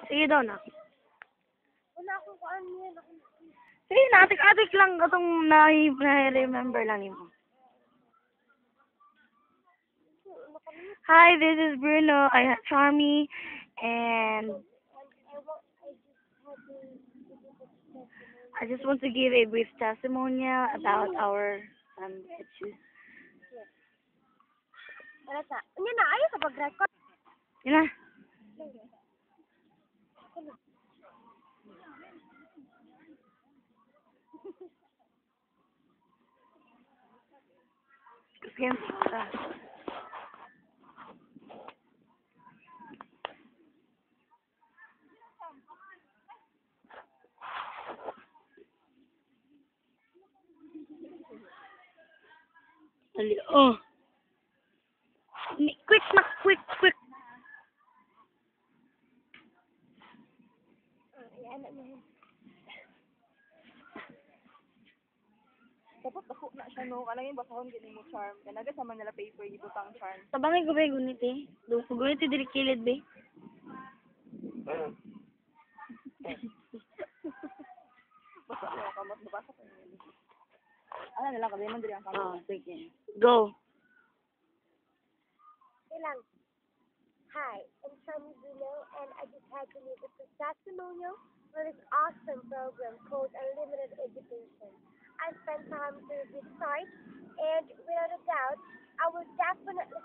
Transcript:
Sige daw na. Wala akong kuan yan. Sige na, atik-atik lang itong na-remember lang nimo. Hi, this is Bruno. I have Charmy, and I just want to give a brief testimonial about our issues. Wala sa. Ano na, ayaw sa pag-record. Yun na. Sige. Oh. Quick na, quick. Ayan na mo. Dapat ako na siya, no? Kanang yung basahon, gini mo charm. Kanaga sa Manila paper, ibutang charm. Tabangay ko ba yung gunit eh? Gunit yung dilikilid ba? Basta ako kamot, nabasa ko yun. Ano nila, kasi man diri ang kamot. Oh, sige. Go. Ilang. Hi, I'm Charmy Bruno, and I just had to leave a testimonial for this awesome program called Unlimited Education. I spent time to this site, and without a doubt, I will definitely